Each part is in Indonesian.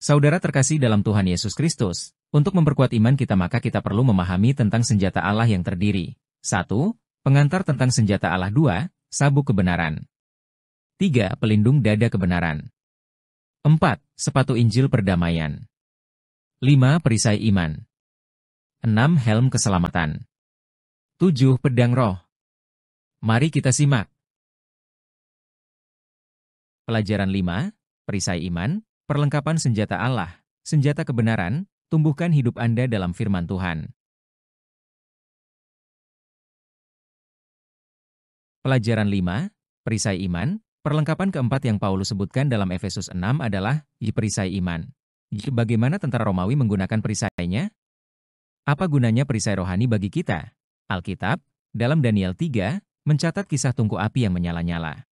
Saudara terkasih dalam Tuhan Yesus Kristus, untuk memperkuat iman kita maka kita perlu memahami tentang senjata Allah yang terdiri. 1. Pengantar tentang senjata Allah. 2. Sabuk kebenaran. 3. Pelindung dada kebenaran. 4. Sepatu Injil perdamaian. 5. Perisai iman. 6. Helm keselamatan. 7. Pedang roh. Mari kita simak. Pelajaran 5. Perisai iman, perlengkapan senjata Allah, senjata kebenaran, tumbuhkan hidup Anda dalam firman Tuhan. Pelajaran 5. Perisai iman, perlengkapan keempat yang Paulus sebutkan dalam Efesus 6 adalah perisai iman. Bagaimana tentara Romawi menggunakan perisainya? Apa gunanya perisai rohani bagi kita? Alkitab, dalam Daniel 3, mencatat kisah tungku api yang menyala-nyala.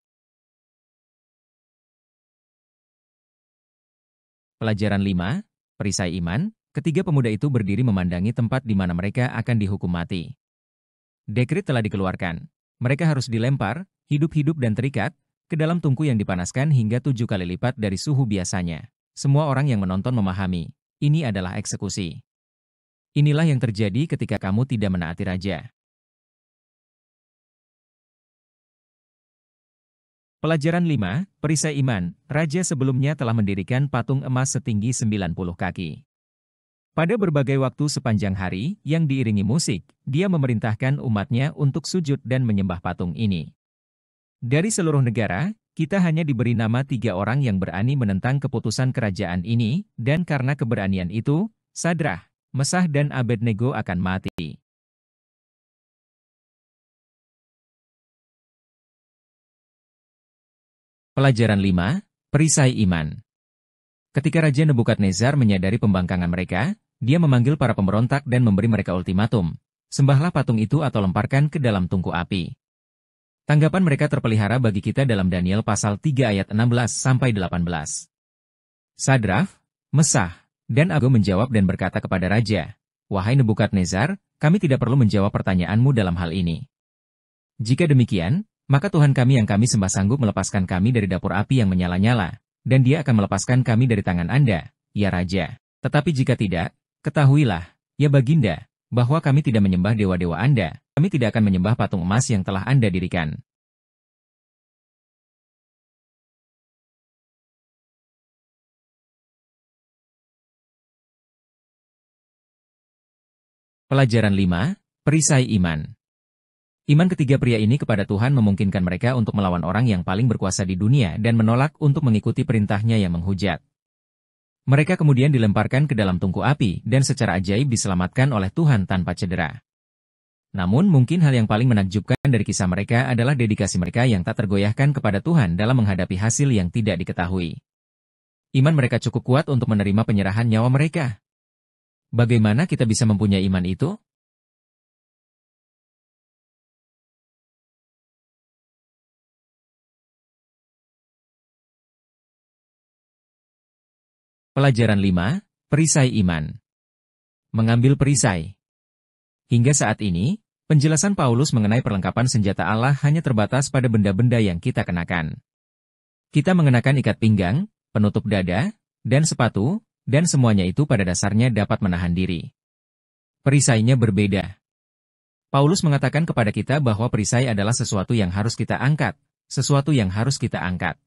Pelajaran 5. Perisai iman, ketiga pemuda itu berdiri memandangi tempat di mana mereka akan dihukum mati. Dekret telah dikeluarkan. Mereka harus dilempar, hidup-hidup dan terikat, ke dalam tungku yang dipanaskan hingga 7 kali lipat dari suhu biasanya. Semua orang yang menonton memahami, ini adalah eksekusi. Inilah yang terjadi ketika kamu tidak menaati raja. Pelajaran 5. Perisai iman, raja sebelumnya telah mendirikan patung emas setinggi 90 kaki. Pada berbagai waktu sepanjang hari, yang diiringi musik, dia memerintahkan umatnya untuk sujud dan menyembah patung ini. Dari seluruh negara, kita hanya diberi nama 3 orang yang berani menentang keputusan kerajaan ini, dan karena keberanian itu, Sadrah, Mesah dan Abednego akan mati. Pelajaran 5. Perisai iman. Ketika Raja Nebukadnezar menyadari pembangkangan mereka, dia memanggil para pemberontak dan memberi mereka ultimatum. Sembahlah patung itu atau lemparkan ke dalam tungku api. Tanggapan mereka terpelihara bagi kita dalam Daniel pasal 3 ayat 16-18. Sadrah, Mesah, dan Abednego menjawab dan berkata kepada Raja, "Wahai Nebukadnezar, kami tidak perlu menjawab pertanyaanmu dalam hal ini. Jika demikian, maka Tuhan kami yang kami sembah sanggup melepaskan kami dari dapur api yang menyala-nyala, dan Dia akan melepaskan kami dari tangan Anda, ya Raja. Tetapi jika tidak, ketahuilah, ya Baginda, bahwa kami tidak menyembah dewa-dewa Anda, kami tidak akan menyembah patung emas yang telah Anda dirikan." Pelajaran 5. Perisai iman. Iman ketiga pria ini kepada Tuhan memungkinkan mereka untuk melawan orang yang paling berkuasa di dunia dan menolak untuk mengikuti perintahnya yang menghujat. Mereka kemudian dilemparkan ke dalam tungku api dan secara ajaib diselamatkan oleh Tuhan tanpa cedera. Namun mungkin hal yang paling menakjubkan dari kisah mereka adalah dedikasi mereka yang tak tergoyahkan kepada Tuhan dalam menghadapi hasil yang tidak diketahui. Iman mereka cukup kuat untuk menerima penyerahan nyawa mereka. Bagaimana kita bisa mempunyai iman itu? Pelajaran 5. Perisai iman. Mengambil perisai. Hingga saat ini, penjelasan Paulus mengenai perlengkapan senjata Allah hanya terbatas pada benda-benda yang kita kenakan. Kita mengenakan ikat pinggang, penutup dada, dan sepatu, dan semuanya itu pada dasarnya dapat menahan diri. Perisainya berbeda. Paulus mengatakan kepada kita bahwa perisai adalah sesuatu yang harus kita angkat, sesuatu yang harus kita angkat.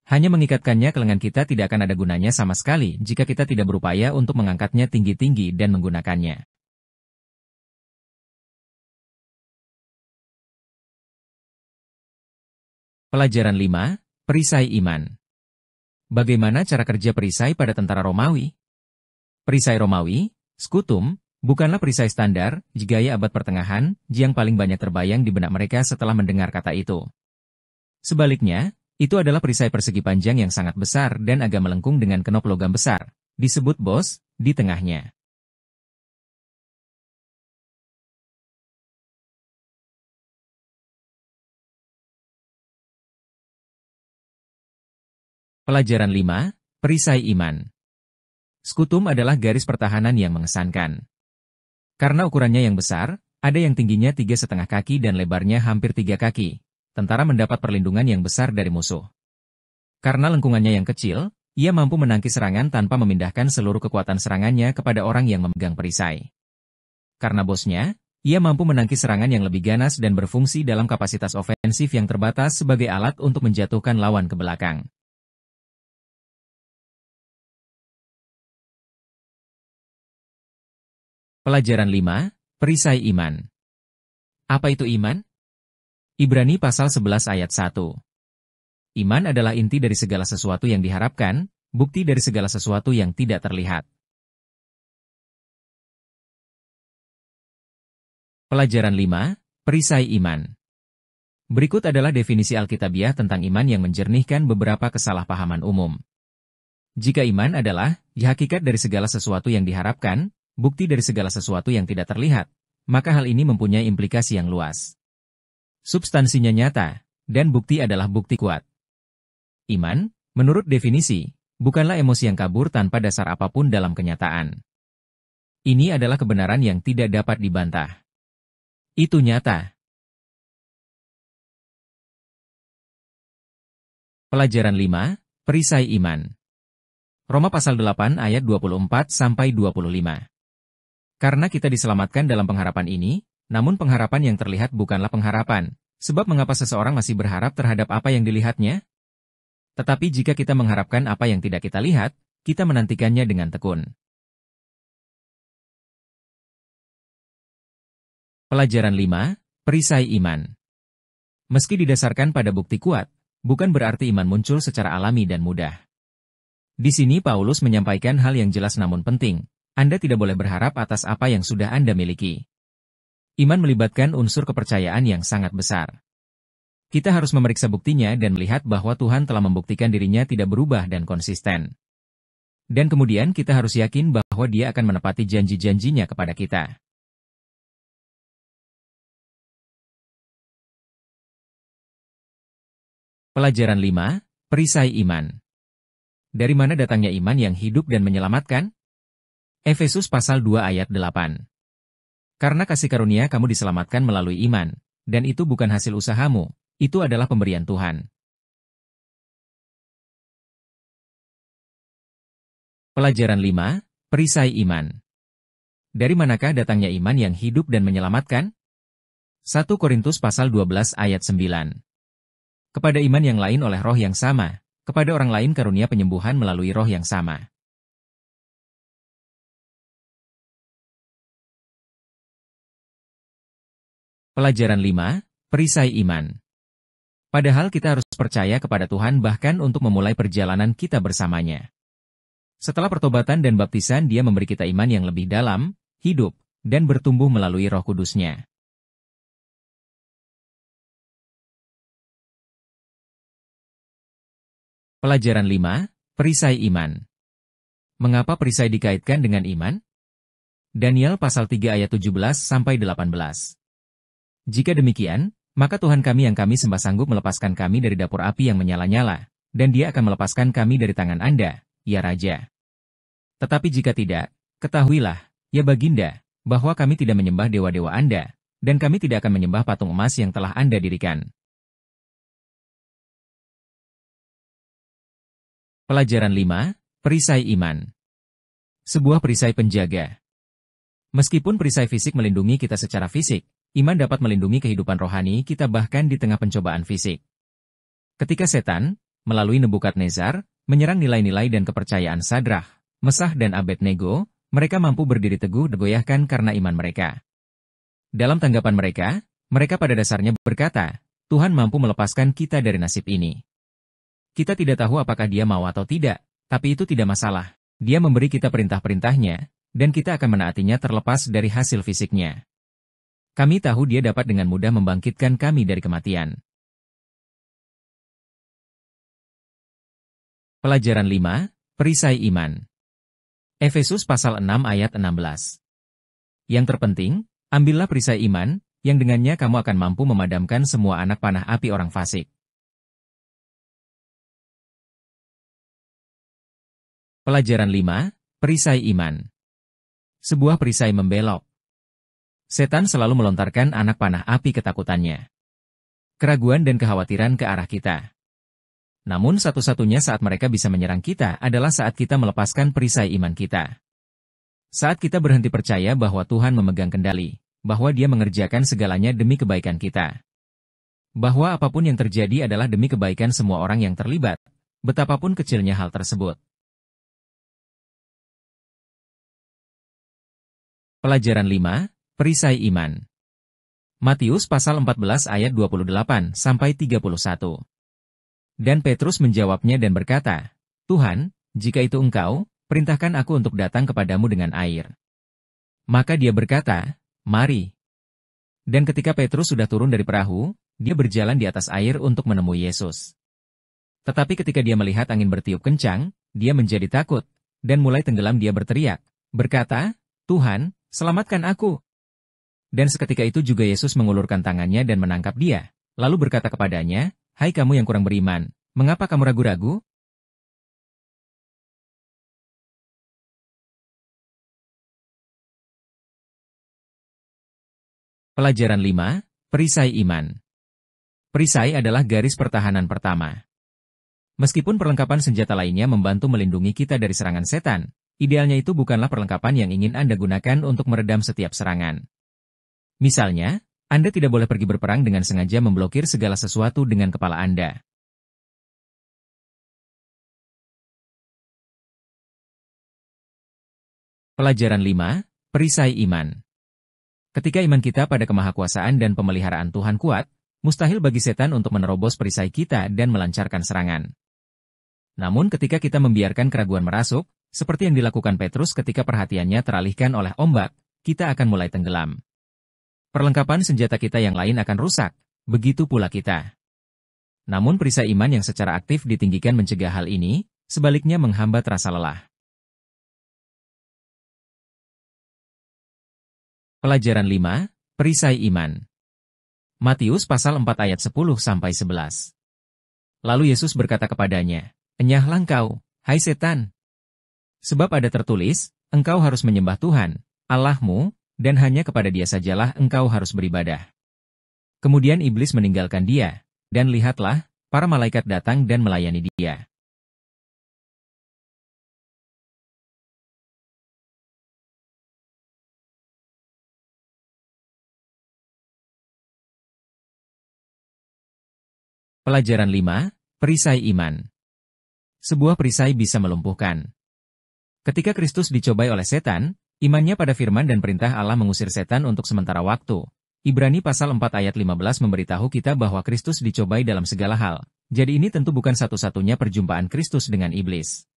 Hanya mengikatkannya ke lengan kita tidak akan ada gunanya sama sekali jika kita tidak berupaya untuk mengangkatnya tinggi-tinggi dan menggunakannya. Pelajaran 5. Perisai iman. Bagaimana cara kerja perisai pada tentara Romawi? Perisai Romawi, skutum, bukanlah perisai standar, gaya abad pertengahan, yang paling banyak terbayang di benak mereka setelah mendengar kata itu. Sebaliknya, itu adalah perisai persegi panjang yang sangat besar dan agak melengkung dengan kenop logam besar, disebut bos, di tengahnya. Pelajaran 5. Perisai iman. Skutum adalah garis pertahanan yang mengesankan. Karena ukurannya yang besar, ada yang tingginya 3,5 kaki dan lebarnya hampir 3 kaki. Tentara mendapat perlindungan yang besar dari musuh. Karena lengkungannya yang kecil, Ia mampu menangkis serangan tanpa memindahkan seluruh kekuatan serangannya kepada orang yang memegang perisai. Karena bosnya, ia mampu menangkis serangan yang lebih ganas dan berfungsi dalam kapasitas ofensif yang terbatas sebagai alat untuk menjatuhkan lawan ke belakang. Pelajaran 5, Perisai Iman. Apa itu iman? Ibrani pasal 11 ayat 1. Iman adalah inti dari segala sesuatu yang diharapkan, bukti dari segala sesuatu yang tidak terlihat. Pelajaran 5, Perisai Iman. Berikut adalah definisi Alkitabiah tentang iman yang menjernihkan beberapa kesalahpahaman umum. Jika iman adalah hakikat dari segala sesuatu yang diharapkan, bukti dari segala sesuatu yang tidak terlihat, maka hal ini mempunyai implikasi yang luas. Substansinya nyata, dan bukti adalah bukti kuat. Iman, menurut definisi, bukanlah emosi yang kabur tanpa dasar apapun dalam kenyataan. Ini adalah kebenaran yang tidak dapat dibantah. Itu nyata. Pelajaran 5, Perisai Iman. Roma pasal 8 ayat 24-25. Karena kita diselamatkan dalam pengharapan ini, namun pengharapan yang terlihat bukanlah pengharapan, sebab mengapa seseorang masih berharap terhadap apa yang dilihatnya? Tetapi jika kita mengharapkan apa yang tidak kita lihat, kita menantikannya dengan tekun. Pelajaran 5, Perisai Iman. Meski didasarkan pada bukti kuat, bukan berarti iman muncul secara alami dan mudah. Di sini Paulus menyampaikan hal yang jelas namun penting. Anda tidak boleh berharap atas apa yang sudah Anda miliki. Iman melibatkan unsur kepercayaan yang sangat besar. Kita harus memeriksa buktinya dan melihat bahwa Tuhan telah membuktikan dirinya tidak berubah dan konsisten. Dan kemudian kita harus yakin bahwa Dia akan menepati janji-janjinya kepada kita. Pelajaran 5, Perisai Iman. Dari mana datangnya iman yang hidup dan menyelamatkan? Efesus pasal 2 ayat 8. Karena kasih karunia kamu diselamatkan melalui iman, dan itu bukan hasil usahamu, itu adalah pemberian Tuhan. Pelajaran 5, Perisai Iman. Dari manakah datangnya iman yang hidup dan menyelamatkan? 1 Korintus pasal 12 ayat 9. Kepada iman yang lain oleh roh yang sama, kepada orang lain karunia penyembuhan melalui roh yang sama. Pelajaran 5, Perisai Iman. Padahal kita harus percaya kepada Tuhan bahkan untuk memulai perjalanan kita bersamanya. Setelah pertobatan dan baptisan Dia memberi kita iman yang lebih dalam, hidup, dan bertumbuh melalui Roh Kudus-Nya. Pelajaran 5, Perisai Iman. Mengapa perisai dikaitkan dengan iman? Daniel pasal 3 ayat 17-18. Jika demikian, maka Tuhan kami yang kami sembah sanggup melepaskan kami dari dapur api yang menyala-nyala, dan Dia akan melepaskan kami dari tangan Anda, ya Raja. Tetapi jika tidak, ketahuilah, ya Baginda, bahwa kami tidak menyembah dewa-dewa Anda, dan kami tidak akan menyembah patung emas yang telah Anda dirikan. Pelajaran 5, Perisai Iman. Sebuah perisai penjaga. Meskipun perisai fisik melindungi kita secara fisik, iman dapat melindungi kehidupan rohani kita bahkan di tengah pencobaan fisik. Ketika setan, melalui Nebukadnezar, menyerang nilai-nilai dan kepercayaan Sadrah, Mesah dan Abednego, mereka mampu berdiri teguh digoyahkan karena iman mereka. Dalam tanggapan mereka, mereka pada dasarnya berkata, Tuhan mampu melepaskan kita dari nasib ini. Kita tidak tahu apakah Dia mau atau tidak, tapi itu tidak masalah. Dia memberi kita perintah-perintahnya, dan kita akan menaatinya terlepas dari hasil fisiknya. Kami tahu Dia dapat dengan mudah membangkitkan kami dari kematian. Pelajaran 5, Perisai Iman. Efesus pasal 6 ayat 16. Yang terpenting, ambillah perisai iman, yang dengannya kamu akan mampu memadamkan semua anak panah api orang fasik. Pelajaran 5, Perisai Iman. Sebuah perisai membelok. Setan selalu melontarkan anak panah api ketakutannya, keraguan dan kekhawatiran ke arah kita. Namun satu-satunya saat mereka bisa menyerang kita adalah saat kita melepaskan perisai iman kita. Saat kita berhenti percaya bahwa Tuhan memegang kendali, bahwa Dia mengerjakan segalanya demi kebaikan kita. Bahwa apapun yang terjadi adalah demi kebaikan semua orang yang terlibat, betapapun kecilnya hal tersebut. Pelajaran 5, Perisai Iman. Matius pasal 14 ayat 28-31. Dan Petrus menjawabnya dan berkata, Tuhan, jika itu Engkau, perintahkan aku untuk datang kepadamu dengan air. Maka dia berkata, mari. Dan ketika Petrus sudah turun dari perahu, dia berjalan di atas air untuk menemui Yesus. Tetapi ketika dia melihat angin bertiup kencang, dia menjadi takut, dan mulai tenggelam dia berteriak, berkata, Tuhan, selamatkan aku. Dan seketika itu juga Yesus mengulurkan tangannya dan menangkap dia, lalu berkata kepadanya, Hai kamu yang kurang beriman, mengapa kamu ragu-ragu? Pelajaran 5, Perisai Iman. Perisai adalah garis pertahanan pertama. Meskipun perlengkapan senjata lainnya membantu melindungi kita dari serangan setan, idealnya itu bukanlah perlengkapan yang ingin Anda gunakan untuk meredam setiap serangan. Misalnya, Anda tidak boleh pergi berperang dengan sengaja memblokir segala sesuatu dengan kepala Anda. Pelajaran 5, Perisai Iman. Ketika iman kita pada kemahakuasaan dan pemeliharaan Tuhan kuat, mustahil bagi setan untuk menerobos perisai kita dan melancarkan serangan. Namun ketika kita membiarkan keraguan merasuk, seperti yang dilakukan Petrus ketika perhatiannya teralihkan oleh ombak, kita akan mulai tenggelam. Perlengkapan senjata kita yang lain akan rusak, begitu pula kita. Namun perisai iman yang secara aktif ditinggikan mencegah hal ini, sebaliknya menghambat rasa lelah. Pelajaran 5, Perisai Iman. Matius pasal 4 ayat 10-11. Lalu Yesus berkata kepadanya, Enyahlah engkau, hai setan. Sebab ada tertulis, engkau harus menyembah Tuhan, Allahmu, dan hanya kepada Dia sajalah engkau harus beribadah. Kemudian iblis meninggalkan dia, dan lihatlah, para malaikat datang dan melayani dia. Pelajaran 5, Perisai Iman. Sebuah perisai bisa melumpuhkan. Ketika Kristus dicobai oleh setan, imannya pada firman dan perintah Allah mengusir setan untuk sementara waktu. Ibrani pasal 4 ayat 15 memberitahu kita bahwa Kristus dicobai dalam segala hal. Jadi ini tentu bukan satu-satunya perjumpaan Kristus dengan iblis.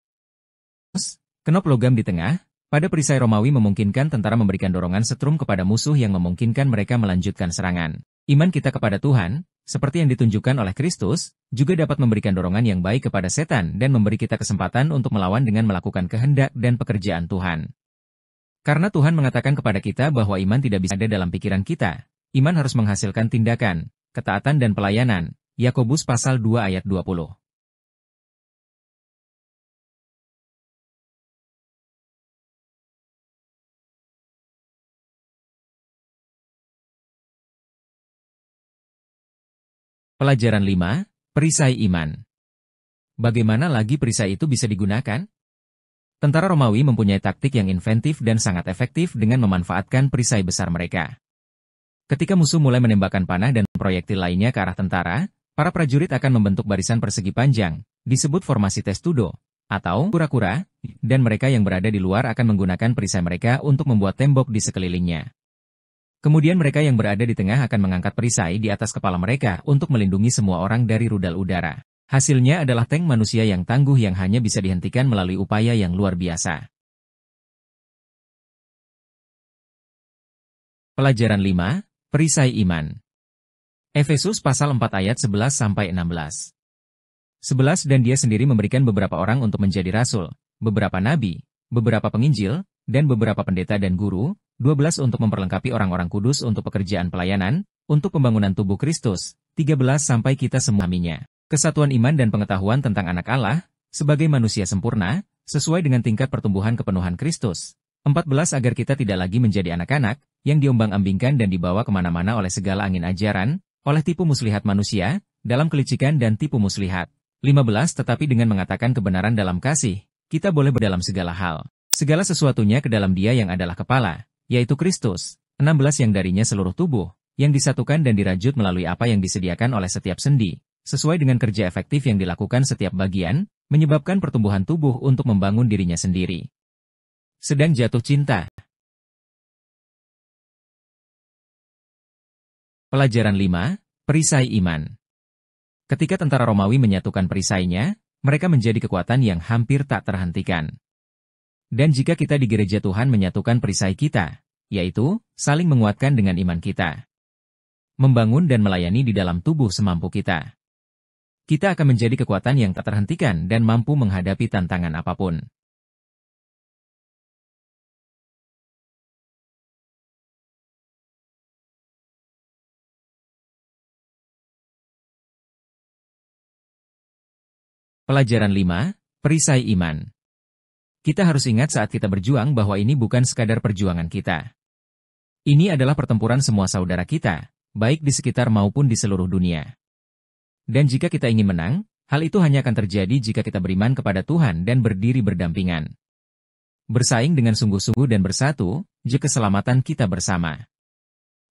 Kenop logam di tengah, pada perisai Romawi memungkinkan tentara memberikan dorongan setrum kepada musuh yang memungkinkan mereka melanjutkan serangan. Iman kita kepada Tuhan, seperti yang ditunjukkan oleh Kristus, juga dapat memberikan dorongan yang baik kepada setan dan memberi kita kesempatan untuk melawan dengan melakukan kehendak dan pekerjaan Tuhan. Karena Tuhan mengatakan kepada kita bahwa iman tidak bisa ada dalam pikiran kita, iman harus menghasilkan tindakan, ketaatan dan pelayanan. Yakobus pasal 2 ayat 20. Pelajaran 5, Perisai Iman. Bagaimana lagi perisai itu bisa digunakan? Tentara Romawi mempunyai taktik yang inventif dan sangat efektif dengan memanfaatkan perisai besar mereka. Ketika musuh mulai menembakkan panah dan proyektil lainnya ke arah tentara, para prajurit akan membentuk barisan persegi panjang, disebut formasi testudo, atau kura-kura, dan mereka yang berada di luar akan menggunakan perisai mereka untuk membuat tembok di sekelilingnya. Kemudian mereka yang berada di tengah akan mengangkat perisai di atas kepala mereka untuk melindungi semua orang dari rudal udara. Hasilnya adalah tank manusia yang tangguh yang hanya bisa dihentikan melalui upaya yang luar biasa. Pelajaran 5, Perisai Iman. Efesus pasal 4 ayat 11-16. 11 Dan dia sendiri memberikan beberapa orang untuk menjadi rasul, beberapa nabi, beberapa penginjil, dan beberapa pendeta dan guru, 12 untuk memperlengkapi orang-orang kudus untuk pekerjaan pelayanan, untuk pembangunan tubuh Kristus, 13 sampai kita semua aminya. Kesatuan iman dan pengetahuan tentang anak Allah, sebagai manusia sempurna, sesuai dengan tingkat pertumbuhan kepenuhan Kristus. 14 Agar kita tidak lagi menjadi anak-anak, yang diombang-ambingkan dan dibawa kemana-mana oleh segala angin ajaran, oleh tipu muslihat manusia, dalam kelicikan dan tipu muslihat, 15. Tetapi dengan mengatakan kebenaran dalam kasih, kita boleh berdalam segala hal. Segala sesuatunya ke dalam Dia yang adalah kepala, yaitu Kristus. 16. Yang darinya seluruh tubuh, yang disatukan dan dirajut melalui apa yang disediakan oleh setiap sendi, sesuai dengan kerja efektif yang dilakukan setiap bagian, menyebabkan pertumbuhan tubuh untuk membangun dirinya sendiri. Sedang jatuh cinta. Pelajaran 5. Perisai iman. Ketika tentara Romawi menyatukan perisainya, mereka menjadi kekuatan yang hampir tak terhentikan. Dan jika kita di gereja Tuhan menyatukan perisai kita, yaitu, saling menguatkan dengan iman kita, membangun dan melayani di dalam tubuh semampu kita, kita akan menjadi kekuatan yang tak terhentikan dan mampu menghadapi tantangan apapun. Pelajaran 5. Perisai iman. Kita harus ingat saat kita berjuang bahwa ini bukan sekadar perjuangan kita. Ini adalah pertempuran semua saudara kita, baik di sekitar maupun di seluruh dunia. Dan jika kita ingin menang, hal itu hanya akan terjadi jika kita beriman kepada Tuhan dan berdiri berdampingan. Bersaing dengan sungguh-sungguh dan bersatu, jika keselamatan kita bersama.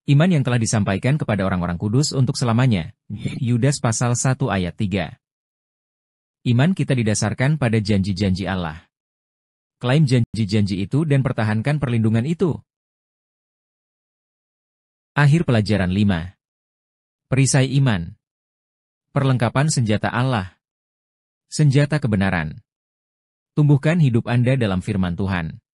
Iman yang telah disampaikan kepada orang-orang kudus untuk selamanya. Yudas pasal 1 ayat 3. Iman kita didasarkan pada janji-janji Allah. Klaim janji-janji itu dan pertahankan perlindungan itu. Akhir pelajaran 5. Perisai iman. Perlengkapan senjata Allah. Senjata kebenaran. Tumbuhkan hidup Anda dalam firman Tuhan.